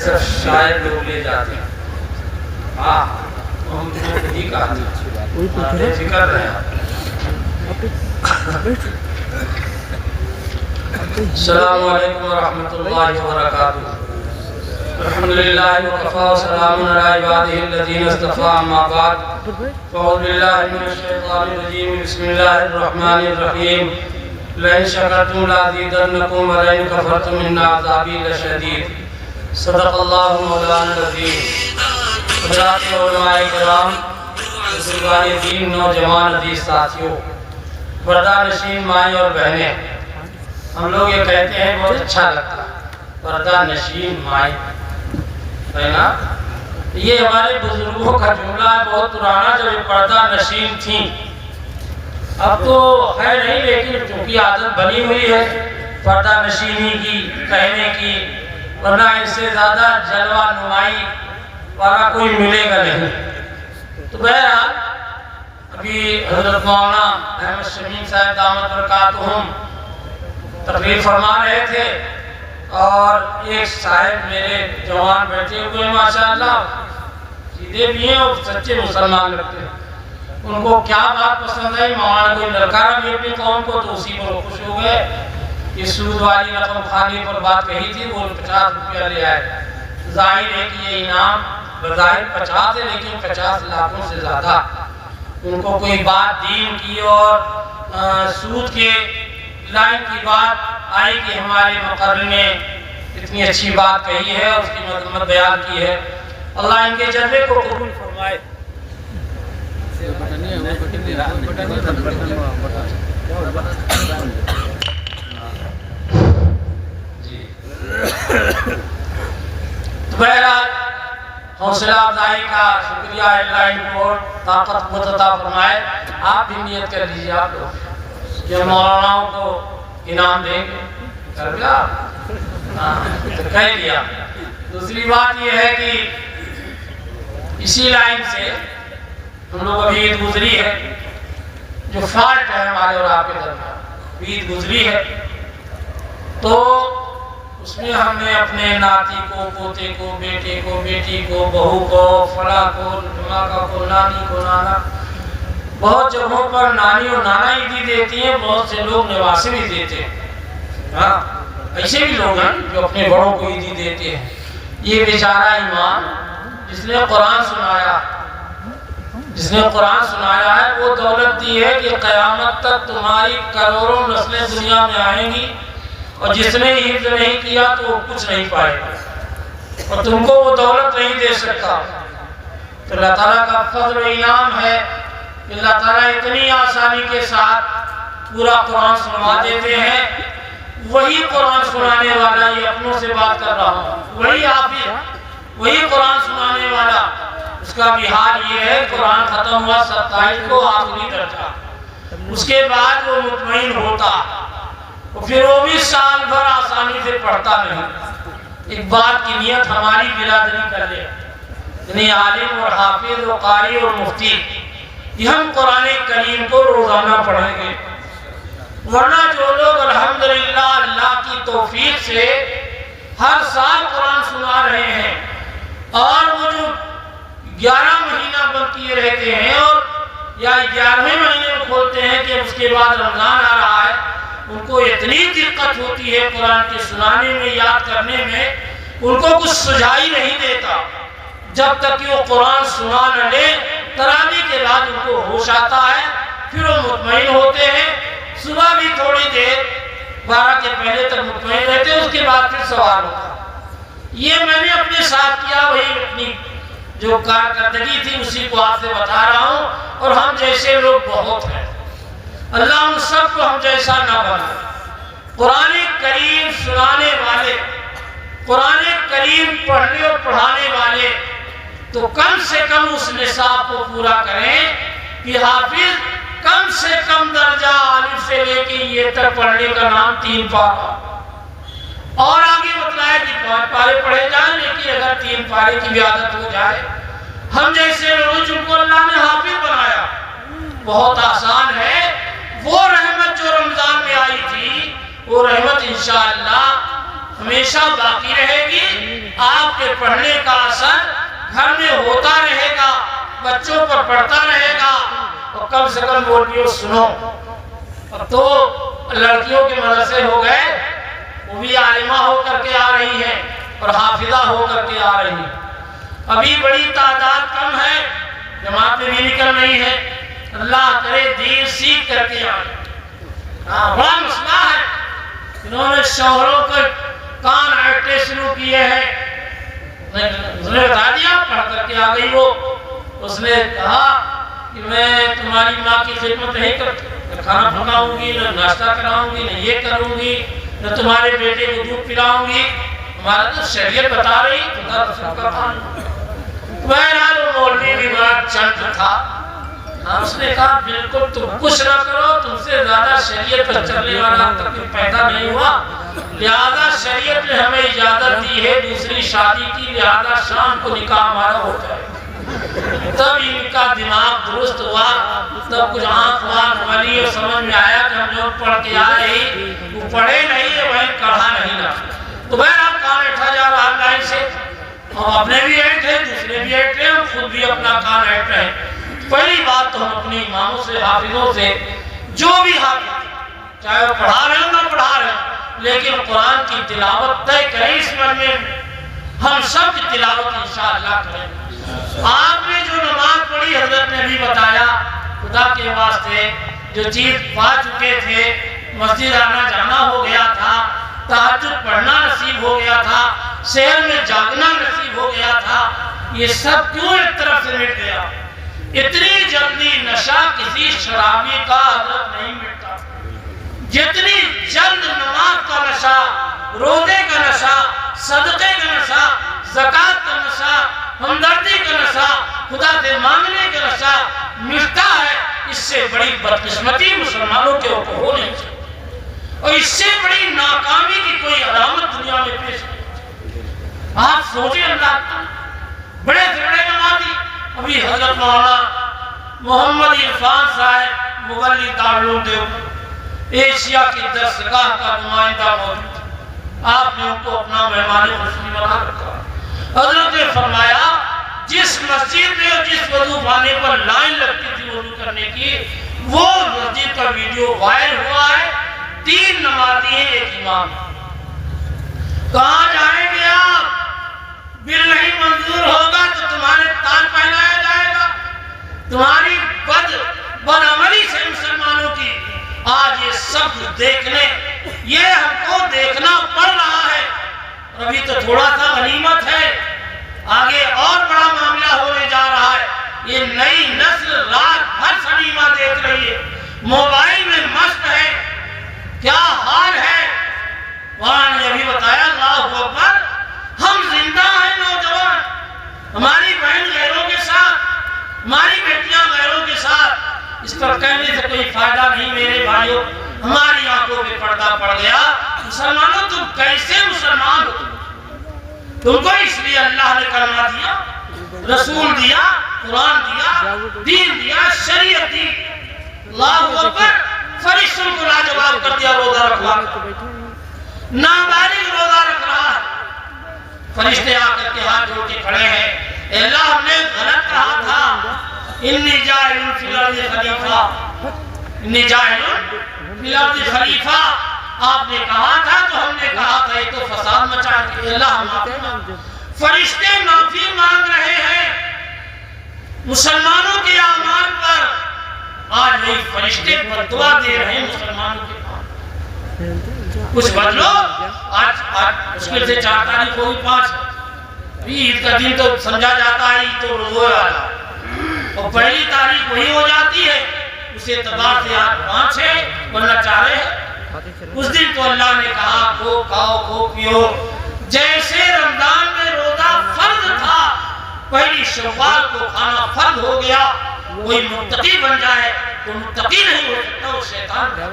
शायद लोग ले जाते हैं। हाँ, तो हम नहीं कहा फिक्र रहे हैं। अस्सलामु अलैकुम वरहमतुल्लाहि वबरकातुहू। अल्हम्दुलिल्लाहि व कफ़ा व सलामुन अला इबादिहिल्लज़ीना इस्तफ़ा अम्मा बाद। अऊज़ु बिल्लाहि मिनश शैतानिर रजीम। बिस्मिल्लाहिर रहमानिर रहीम। लइन शकरतुम लअज़ीदन्नकुम व लइन कफ़रतुम इन्न अज़ाबी लशदीद। सदक़ल्लाहु मौलाना अज़ीम। हज़रात उलमाए किराम, बुज़ुर्गान दीन, नौजवान अज़ीज़ साथियों, पर्दा नशीन माएँ और बहनें, हम लोग ये कहते हैं बहुत अच्छा लगता है पर्दा नशीन माएँ, है ना। ये हमारे बुजुर्गों का जुमला है, बहुत पुराना, जब ये पर्दा नशीन थी। अब तो है नहीं, लेकिन चूंकि आदत बनी हुई है पर्दा नशीनी की कहने की, वरना इससे ज़्यादा जलवा नुमाई वाला कोई मिलेगा नहीं। तो बहरहाल अभी हज़रत मौलाना अहमद शमीम साहब दामत बरकातुहुम तकरीर फरमा रहे थे और एक साहब मेरे जवान बैठे हुए माशाअल्लाह, सीधे भी हैं और सच्चे मुसलमान लगते हैं। उनको क्या बात पसंद है, मौलाना कोई लड़का भी अपनी कौम को, तो उसी पर खुश हो गए कि सूद वाली रकम खाने पर बात कही थी, वो 50 रुपया ले आए। जाहिर है कि ये इनाम बज़ाहिर 50 है, लेकिन 50 लाखों से ज़्यादा। उनको कोई बात दीन की और सूद के लाइन की बात आई कि हमारे मुक़र्रिर ने इतनी अच्छी बात कही है, उसकी मज़म्मत बयान की है। अल्लाह इनके जज्बे को कबूल फरमाए। बहरहाल हौसला अफजाई का शुक्रिया, अल्लाह इनको ताकत अता फरमाए। आप भी नियत कर लीजिए, आप लोग कि मौलानाओं को इनाम देंगे, कर दिया, तो कह दिया। दूसरी बात यह है कि इसी लाइन से हम लोग अभी ईद गुजरी है, जो फाल्ट है हमारे और आपके दरमियान, ईद गुजरी है, तो उसमें हमने अपने नाती को, पोते को, बेटे को, बेटी को, बहू को, फला को, माका को, नानी को, नाना, बहुत जगहों पर नानी और नाना ईदी देती हैं, बहुत से लोग निवासी भी देते हैं। हाँ, ऐसे भी लोग हैं जो अपने बड़ों को ईदी देते हैं। ये बेचारा ईमान जिसने कुरान सुनाया, जिसने कुरान सुनाया है, वो दौलत दी है कि क़यामत तक तुम्हारी करोड़ों नस्लें दुनिया में आएंगी, और जिसने हिफ्ज़ नहीं किया तो वो कुछ नहीं पाएगा और तुमको वो दौलत नहीं दे सकता। तो अल्लाह ताला का फज़्ल इनाम है कि अल्लाह ताला इतनी आसानी के साथ पूरा कुरान सुना देते हैं। वही कुरान सुनाने वाला, ये अपनों से बात कर रहा हूँ, वही हाफिज़, वही कुरान सुनाने वाला, उसका भी हाल ये है, कुरान खत्म हुआ 27 को, आखिरी दर्जा, उसके बाद वो मुतमईन होता, और फिर वो भी साल भर आसानी से पढ़ता नहीं। एक बात की नियत हमारी बिरादरी कर ले, यानी आलिम और हाफिज और कारी और मुफ्ती, कि हम कुरान करीम को रोजाना पढ़ेंगे। वरना जो लोग अल्हम्दुलिल्लाह अल्लाह की तौफीक से हर साल कुरान सुना रहे हैं, और वो जो 11 महीना बंद किए रहते हैं और या 11वें महीने में खोलते हैं कि उसके बाद रमजान आ रहा है, उनको इतनी दिक्कत होती है कुरान के सुनाने में, याद करने में, उनको कुछ सुझाई नहीं देता जब तक कि वो कुरान सुना न ले। तरावी के बाद उनको होश आता है, फिर वो मुतमईन होते हैं। सुबह भी थोड़ी देर 12 के पहले तक मुतमईन रहते हैं, उसके बाद फिर सवाल होता। ये मैंने अपने साथ किया, वही अपनी जो कारकर्दगी थी उसी को आपसे बता रहा हूँ। और हम जैसे लोग बहुत हैं, अल्लाह उन सबको हम जैसा ना बनाए। कुरान करीम सुनाने वाले, कुरान करीम पढ़ने और पढ़ाने वाले तो कम से कम उस निसाब को पूरा करें कि हाफिज कम से कम दर्जा अलिफ से लेके ये तक पढ़ने का नाम 3 पारा, और आगे बताया कि 5 पारे पढ़े जाए, लेकिन अगर 3 पारे की भी आदत हो जाए, हम जैसे लोग जिनको अल्लाह ने हाफिज बनाया, बहुत आसान है। वो रहमत जो रमजान में आई थी, वो रहमत इंशाअल्लाह हमेशा बाकी रहेगी। आपके पढ़ने का असर घर में होता रहेगा, बच्चों पर पड़ता रहेगा। और कम से कम बोलियो सुनो। अब तो लड़कियों के मदरसे हो गए, वो भी आलिमा होकर के आ रही है और हाफिजा होकर के आ रही है। अभी बड़ी तादाद कम है, जमातें भी निकल रही है। अल्लाह करे दीन सीख करके आए। बड़ा मसला है, इन्होंने शोहरों के कान अटने शुरू किए हैं। उसने बता दिया, पढ़ करके आ गई वो। उसने कहा कि मैं तुम्हारी माँ की खिदमत नहीं करती, न खाना पकाऊंगी, न नाश्ता कराऊंगी, न ये करूंगी, न तुम्हारे बेटे को दूध पिलाऊंगी। हमारा तो शरीयत बता रही, खुदा रसूल का काम। बहरहाल वो मौलवी भी बड़ा चंट था। उसने कहा बिल्कुल तुम कुछ ना करो, तुमसे ज्यादा शरीयत पर चलने वाला तक पैदा नहीं हुआ, लिहाजा शरीयत ने हमें इजाजत दी है दूसरी शादी की, लिहाजा शाम को निकाह हमारा हो जाए। तब इनका दिमाग दुरुस्त हुआ, तब कुछ आंख वाँख वाली और समझ में आया कि हम लोग पढ़ के आए ही, वो पढ़े नहीं है वही कढ़ा नहीं ना। तो बहरहाल कान ऐठा जा रहा लाइन से, हम अपने भी ऐठे, दूसरे भी ऐठे, हम खुद भी अपना कान ऐठ रहे हैं। पहली बात तो हम अपने इमामों से, हाफिजों से, जो भी हाफिज चाहे वो पढ़ा रहे हो ना पढ़ा रहे हो, लेकिन कुरान की तिलावत तय करें। इस महीने में हम सब की तिलावत इंशाअल्लाह करें। आपने जो नमाज पढ़ी, हजरत ने भी बताया, खुदा के वास्ते जो चीज पा चुके थे, मस्जिद आना जाना हो गया था, तहज्जुद पढ़ना नसीब हो गया था, शहर में जागना नसीब हो गया था, ये सब क्यों एक तरफ से मिट गया? इतनी जल्दी नशा किसी शराबी का हजरत नहीं मिटता। जितनी जल्द नमाज का नशा, रोजे का नशा, सदके का नशा, ज़कात का नशा, हमदर्दी का नशा, खुदा से मांगने का नशा मिटता है, इससे बड़ी बदकिस्मती मुसलमानों के ऊपर हो नहीं सकती। और इससे बड़ी नाकामी की कोई अलामत दुनिया में पेश नहीं। आप सोचे अल्लाह, बड़े से बड़े नमाजी, अभी हजरत मौलाना मोहम्मद इरफान साहब मुगल्ली दारुल देव एशिया की दरसगाह का नुमाइंदा मौजूद, आपने उनको अपना मेहमान खुशी बना रखा। हजरत ने फरमाया, जिस मस्जिद में और जिस वजू खाने पर लाइन लगती थी वजू करने की, वो मस्जिद का वीडियो वायरल हुआ है। 3 नमाजी हैं, एक इमाम। कहाँ जाएंगे आप? बिल नहीं मंजूर होगा तो तुम्हारे ताज पहनाया जाएगा। तुम्हारी बदअमली से मुसलमानों की आज ये सब देखने, ये हमको देखना पड़ रहा है। अभी तो थोड़ा सा गनीमत है, आगे और बड़ा मामला होने जा रहा है। ये नई नस्ल रात भर सिनेमा देख रही है, मोबाइल में मस्त है, क्या हाल है। वहां ने अभी बताया, अल्लाहु अकबर, हम जिंदा हैं नौजवान, हमारी बहन गैरों के साथ, हमारी बेटियां गैरों के साथ। इस पर कहने से कोई फायदा नहीं मेरे भाइयों, हमारी आंखों पे पर्दा पड़ गया। मुसलमानों, तुम कैसे मुसलमान हो? तुमको इसलिए अल्लाह ने कलमा दिया, रसूल दिया, कुरान दिया, दीन दिया, शरीयत दी। अल्लाहु अकबर, फरिश्तों को लाजवाब कर दिया रोजा रखवा, नाबालिग रोजा रख रहा है। फरिश्ते आकर के हाथ जोड़ के खड़े हैं, अल्लाह हमने गलत कहा था, इन्नी जाइलुन फिल अर्दि खलीफा, इन्नी जाइलुन फिल अर्दि खलीफा। आपने कहा था तो हमने कहा था ये तो फसाद मचा के, अल्लाह माफी मांग। फरिश्ते माफी मांग रहे हैं मुसलमानों के अमाल पर। आज वही फरिश्ते बददुआ दे रहे हैं मुसलमानों के पास, कुछ बदलो। आज मुश्किल से 4 तारीख होगी, 5 ईद का दिन तो समझा जाता है, ईद तो रोज़ वाला, और पहली तारीख वही हो जाती है। उस एतबार से आज 5 है, वरना 4 है। उस दिन तो अल्लाह ने कहा खो खाओ खो पियो। जैसे रमजान में रोजा फर्ज था, पहली शव्वाल को खाना फर्ज हो गया। कोई मुत्तकी बन जाए तो मुत्तकी नहीं हो सकता, वो शैतान है।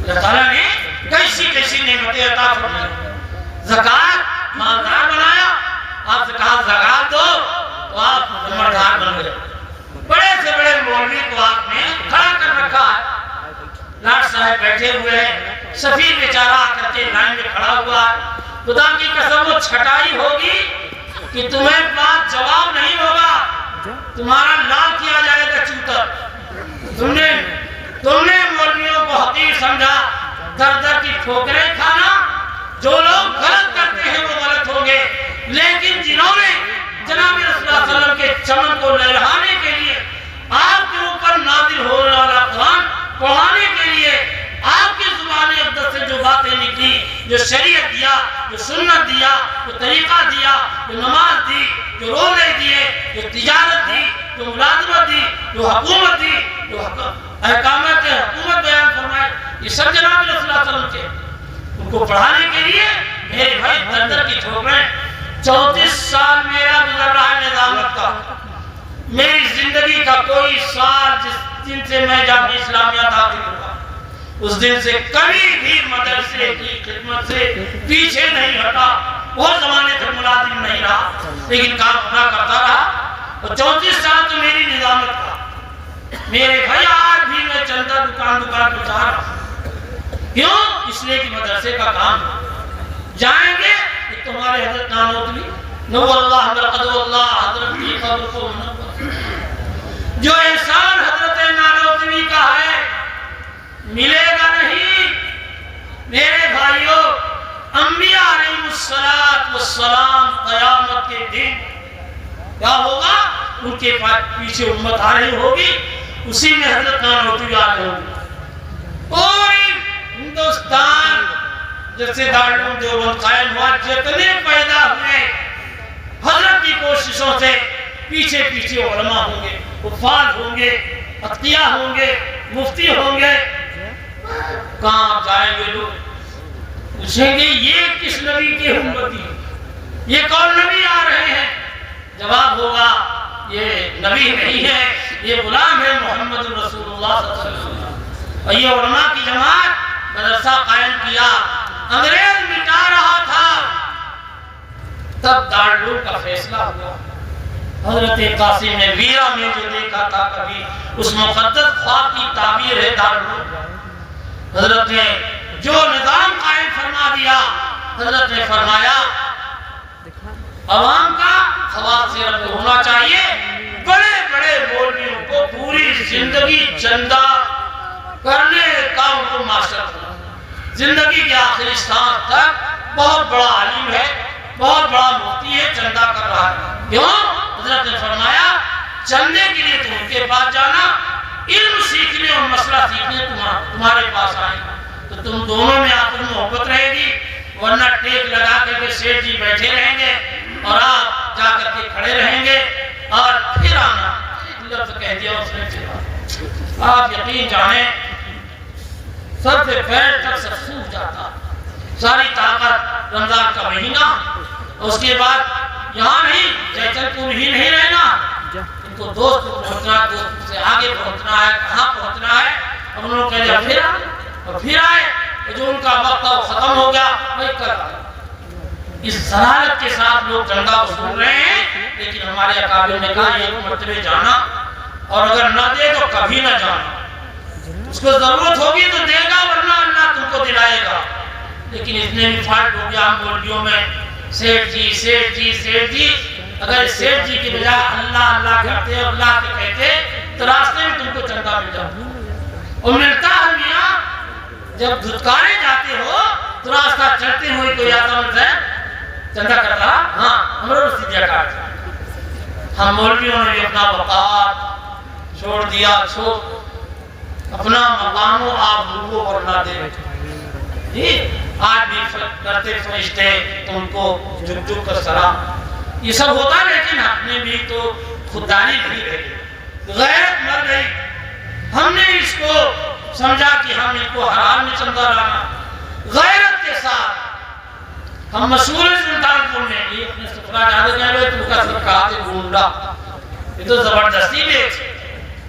अल्लाह ताला ने कैसी कैसी नेमतें अता फरमाई। ज़कात मालदार बनाया, आपसे कहा ज़कात दो तो आप जमादार बन गए। बड़े से बड़े मौलवी को आपने खड़ा कर रखा है। लाट साहब बैठे हुए हैं, सफीर बेचारा आकर के लाइन में खड़ा हुआ है। खुदा की कसम वो छटाई होगी कि तुम्हें बात जवाब नहीं होगा, तुम्हारा लाल किया जाएगा चूतर। तुमने मौलवियों को हकीर समझा, दर दर की ठोकरें खाना। जो लोग गलत करते हैं वो गलत होंगे, लेकिन जिन्होंने जनाब रसूलुल्लाह सल्लल्लाहु अलैहि वसल्लम के चमन को लहराने के लिए, आपके ऊपर नाज़िल होने वाला कुरान पढ़ाने के लिए आपकी जुबान अक़दस से जो बातें निकली, जो शरीयत दिया, जो सुन्नत दिया, जो तरीका दिया, जो नमाज दी, जो रोज़े दिए, जो तिजारत दी, जो मुलाज़मत दी, जो हुकूमत दी, जो अहकामात हुकूमत बयान फरमाए, ये सब जनाब रसूलुल्लाह सल्लल्लाहु अलैहि वसल्लम के, उनको पढ़ाने के लिए मेरे भाई दर दर की ठोकरें। 34 साल मेरा गुजर रहा है निज़ामत का। मेरी जिंदगी का कोई साल जिस दिन से मैं जामिया इस्लामिया दाखिल हुआ, उस दिन से कभी भी मदरसे की खिदमत से पीछे नहीं हटा। बहुत जमाने तक मुलाजिम नहीं रहा, लेकिन काम पूरा करता रहा। और 34 साल तो मेरी निजामत का। मेरे भाई आज भी मैं चलता दुकान पे जा रहा। क्यों? इसलिए कि मदरसे का काम जाएंगे। तुम्हारे हजरत नानोतवी नवल्लाह बरकतुल्लाह हजरत की कब्र को जो एहसान हजरत नानोतवी का है मिलेगा नहीं। मेरे भाइयों, अंबिया अलैहिस्सलात वस्सलाम क़यामत के दिन क्या होगा? उनके पीछे उम्मत आ रही होगी, उसी में हजरत नानोतवी आ रहे होंगे। पूरी हिंदुस्तान जैसे दारुल देवबंद कायम हुआ, जितने पैदा हुए हजरत की कोशिशों से पीछे पीछे उलमा होंगे, उफ़ाल होंगे, अतिया होंगे, मुफ्ती होंगे। कहाँ जाएंगे लोग? पूछेंगे ये किस नबी के उम्मती, ये कौन नबी आ रहे हैं? जवाब होगा ये नबी नहीं है, ये गुलाम है मोहम्मद रसूलुल्लाह सल्लल्लाहु अलैहि वसल्लम। और ये उलमा की जमात मदरसा कायम किया, अंग्रेज मिटा रहा था, तब दारुल का फैसला हुआ। हजरत कासिम ने वीरा में जो देखा था कभी, उस मुक़द्दस ख्वाब की ताबीर है दारुल। हजरत ने जो निज़ाम कायम फरमा दिया, हजरत ने फरमाया अवाम का ख़वास से रब्त होना चाहिए। बड़े बड़े मौलवियों को पूरी जिंदगी चंदा करने का उनको मास्टर था। जिंदगी के आखिरी सांस तक बहुत बड़ा आलिम है, बहुत बड़ा मुफ्ती है, चंदा कर रहा है। क्यों? हजरत ने फरमाया चंदे के लिए तुम उनके पास जाना, इल्म सीखने और मसला सीखने तुम्हारे पास आएगा, तो तुम दोनों में आपस में मोहब्बत रहेगी। वरना टेक लगा करके सेठ जी बैठे रहेंगे और आप जाकर के खड़े रहेंगे और फिर आना। लफ्ज़ कह दिया उसने, आप यकीन जाने सर से पैर तक सब सूख जाता, सारी ताकत। रमजान का महीना, उसके बाद यहाँ नहीं, जैसलपुर ही नहीं रहना, इनको दोस्त को पहुँचना, दोस्त से आगे पहुँचना है, कहाँ पहुँचना है। अब उन्होंने कह दिया फिर और फिर आए, जो उनका वक्त खत्म हो गया वही कर। इस सलाहत के साथ लोग चंदा वसूल रहे हैं, लेकिन हमारे अकाबिर ने कहा एक मरतबे जाना, और अगर न दे तो कभी न जाना। उसको जरूरत होगी तो देगा, वरना अल्लाह तुमको दिलाएगा। लेकिन इसने भी फाल्ट हो गया हम मौलवियों में, सेठ जी सेठ जी सेठ जी। अगर सेठ जी की बजाय अल्लाह अल्लाह करते और अल्लाह के कहते तो रास्ते में तुमको चंदा मिल जाता। और मिलता है मियाँ, जब धुतकारे जाते हो तो रास्ता चलते हुए कोई आता मिलता है चंदा करता। हाँ, हमारे सीधा काट। हम मौलवियों ने अपना वक़ार छोड़ दिया, अपना मकानो आप लोगों और ना दे जी। आज भी करते फरिश्ते तुमको झुक झुक कर सलाम, ये सब होता, लेकिन आपने भी तो खुदारी नहीं रही, गैरत मर गई। हमने इसको समझा कि हम इनको हराम में चंदा लाना, गैरत के साथ हम मशहूर सुल्तानपुर में ये अपने ससुराल जाते गए, तुमका सब कहा थे गुंडा, ये तो जबरदस्ती ले थे।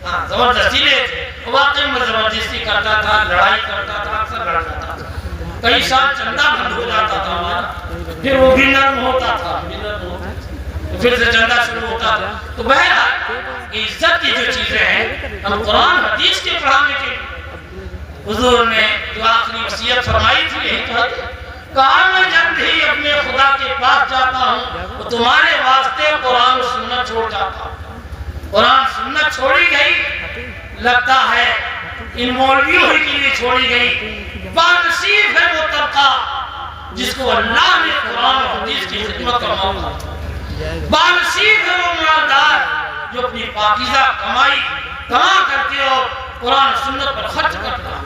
हाँ, जबरदस्ती ले थे, वाकई में जबरदस्ती करता था, लड़ाई करता था, अक्सर लड़ता था। कई साल चंदा बंद हो जाता था हमारा, फिर वो भी नर्म होता था, तो फिर से चंदा शुरू होता था। तो बहरहाल इज्जत की जो चीजें हैं, हम कुरान हदीस के पढ़ाने के हुजूर ने जो आखिरी वसीयत फरमाई थी, यही तो है। कहा मैं जल्द ही अपने खुदा के पास जाता हूँ तो तुम्हारे वास्ते कुरान और सुन्नत छोड़ जाता हूँ। कुरान सुन्नत छोड़ी गई, लगता है इन मौलवियों ही के लिए छोड़ी गई। बानसीब है वो तबका जिसको अल्लाह ने कुरान और हदीस की खिदमत का मौका दिया। बानसीब है वो मालदार जो अपनी पाकीज़ा कमाई कमा करके और कुरान सुन्नत पर खर्च करता है।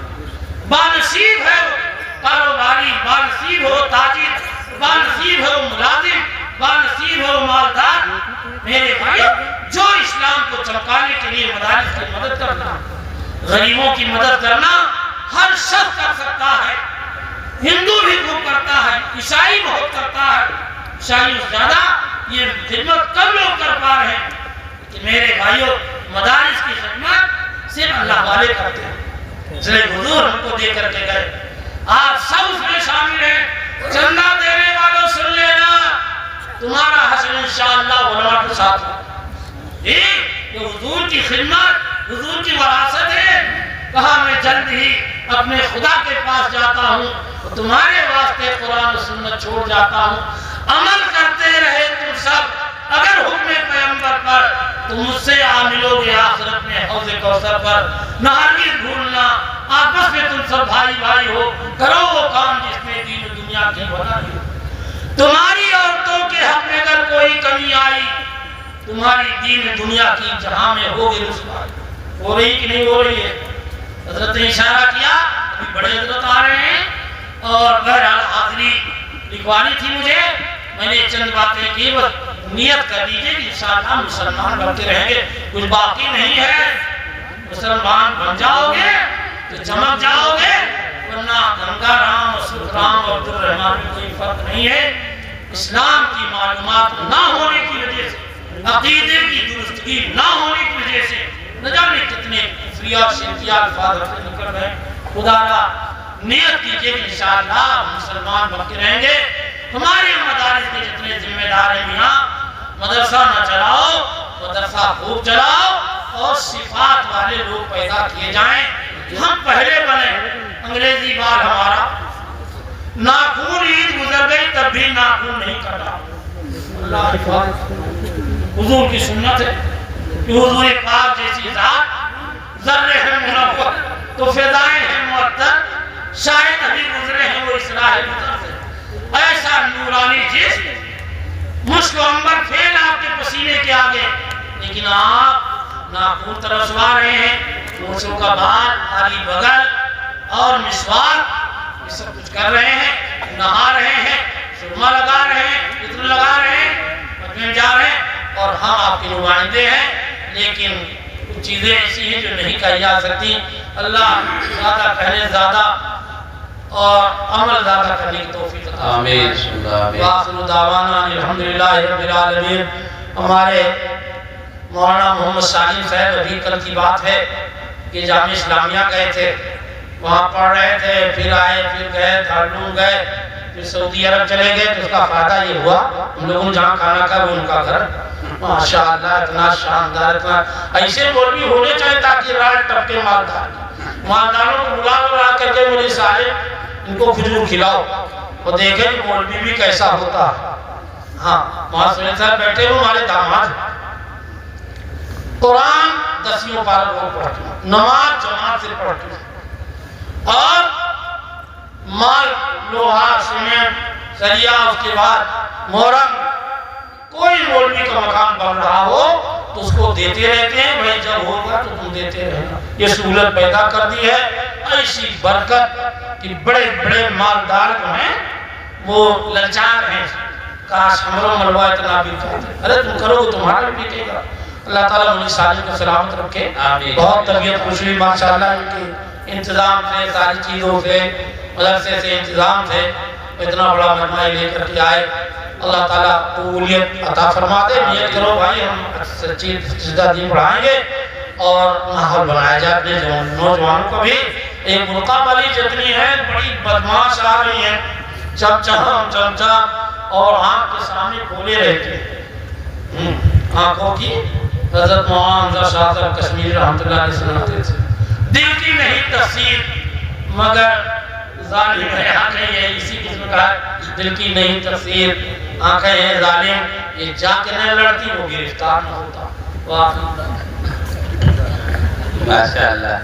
बानसीब है कारोबारी, बानसीब हो ताजिर, बानसीब हो मुलाजिम, बानसीब हो मालदार मेरे भाई जो इस्लाम को चमकाने के लिए मदारिस की मदद करना, गरीबों की मदद करना हर शख्स कर सकता है। हिंदू भी खूब करता है, ईसाई बहुत करता है, ईसाई ज्यादा ये खिदमत कम लोग कर पा रहे हैं। कि मेरे भाइयों मदारिस की खिदमत सिर्फ अल्लाह वाले करते हैं। इसलिए हुजूर हमको दे करके गए, आप सब उसमें शामिल हैं। चंदा देने वालों सुन लेना, तुम्हारा हश्र इंशाअल्लाह उलमा के साथ हो। ये हुजूर की खिदमत, हुजूर की विरासत है। कहा मैं जल्द ही अपने खुदा के पास जाता हूँ तो तुम्हारे वास्ते कुरान और सुन्नत छोड़ जाता हूँ। अमल करते रहे तुम सब, अगर हुक्म पैगंबर पर तो मुझसे आ मिलोगे आखिरत में हौज़े कौसर पर। न हरगिज़ भूलना, आपस में तुम सब भाई भाई हो, करो वो काम जिसमें दीन दुनिया की भलाई। तुम्हारी औरतों के हक में अगर कोई कमी आई, तुम्हारी दीन दुनिया की जहां में होगी रुसवाई। हो रही कि नहीं हो रही है? हजरत ने इशारा किया, अभी बड़े हजरत आ रहे हैं और बहरहाल हाजिरी लिखवानी थी मुझे। मैंने चंद बातें की, बस नियत कर दीजिए कि इंशाअल्लाह मुसलमान बनते रहेंगे। कुछ बाकी नहीं है, मुसलमान बन जाओगे तो चमक जाओगे, वरना गंगा राम और सुखराम और अब्दुर्रहमान में कोई फर्क नहीं है। इस्लाम की मालूमात ना होने की वजह से, अकीदे की दुरुस्तगी ना होने की वजह से न जाने कितने फ्रिया शिरकिया अल्फाज निकल रहे। खुदारा नियत कीजिए कि इंशाअल्लाह मुसलमान बनके रहेंगे। हमारे मदारिस के जितने जिम्मेदार हैं यहाँ, मदरसा न चलाओ, मदरसा खूब चलाओ और सिफात वाले लोग पैदा किए जाएं। हम पहले बने, अंग्रेजी बाल हमारा नाखून ईद गुजर गई तब भी नाखून नहीं कटा। अल्लाह हुजूर की सुन्नत है कि हुजूर पाक जैसी जात ज़र्रे है मुनव्वर तो फिज़ाएं हैं मुअत्तर, शायद अभी गुजरे हैं वो इसराह गुजर से। ऐसा नूरानी जिस्म मुश्क अंबर फेल आपके पसीने के आगे, लेकिन आप नाखून तरसवा रहे हैं, मूंछों का बाल, खाली बगल और मिसवाक, ये सब कुछ कर रहे हैं, नहा रहे हैं, सुरमा लगा रहे हैं, इत्र लगा रहे हैं, मजमे जा रहे हैं और हम आपके नुमाइंदे हैं। लेकिन कुछ चीज़ें ऐसी हैं जो नहीं कही जा सकती। अल्लाह ज़्यादा कहने ज़्यादा और अमल ज़्यादा करने की तौफीक अता फरमाए। आमीन। वाखिरु दावाना अल्हम्दुलिल्लाहि रब्बिल आलमीन। हमारे मौलाना मोहम्मद सालिम साहब, अभी कल की बात है कि जामिया इस्लामिया गए थे, वहाँ पढ़ रहे थे, फिर आए, फिर गए, दारुल गए, फिर सऊदी अरब चले गए। तो उसका फायदा ये हुआ, हम लोगों ने जहाँ खाना खाया वो उनका घर, माशाअल्लाह इतना शानदार, इतना ऐसे मौलवी होने चाहिए ताकि राज टपके मालदारों को बुला करके बोले साले इनको खजूर खिलाओ और देखे मौलवी भी कैसा होता। हाँ, मास्टर साहब बैठे हो, हमारे दामाद कुरान 10 पारा लोग पढ़ते, नमाज जमात से पढ़ते और माल लोहा सीमेंट सरिया, उसके बाद मोहरम, कोई मौलवी का मकान बन रहा हो तो उसको देते रहते हैं। भाई जब होगा तो तुम देते रहना। ये सहूलत पैदा कर दी है, ऐसी बरकत कि बड़े बड़े मालदार जो हैं वो ललचार हैं, काश हमरो मलवा इतना भी करते। अरे तुम करोगे तुम्हारा भी बिकेगा। अल्लाह ताला उन्हें सालिम को सलामत रखे। बहुत तबीयत खुश हुई माशाअल्लाह, इनके इंतजाम से, सारी चीज़ों से, मदरसे से इंतजाम से इतना बड़ा मजमा लेकर के आए। अल्लाह ताला कबूलियत अता फरमा दे। नियत करो भाई हम सच्ची सीधा दीन पढ़ाएंगे और माहौल बनाया जाए अपने नौजवानों को भी। एक बुर्का वाली जितनी है बड़ी बदमाश आ रही है, चमचा और आँख के सामने खोले रहते हैं आँखों की। हज़रत मौलाना शाह साहब कश्मीरी रहमतुल्लाह अलैह सुनाते थे, दिल की नहीं तफसीर मगर जालिम है आंखें, ये इसी किस्म का दिल की नहीं तफसीर। आंखें हैं जालिम, ये जाके न लड़ती वो गिरफ्तार न होता। वाह माशाअल्लाह।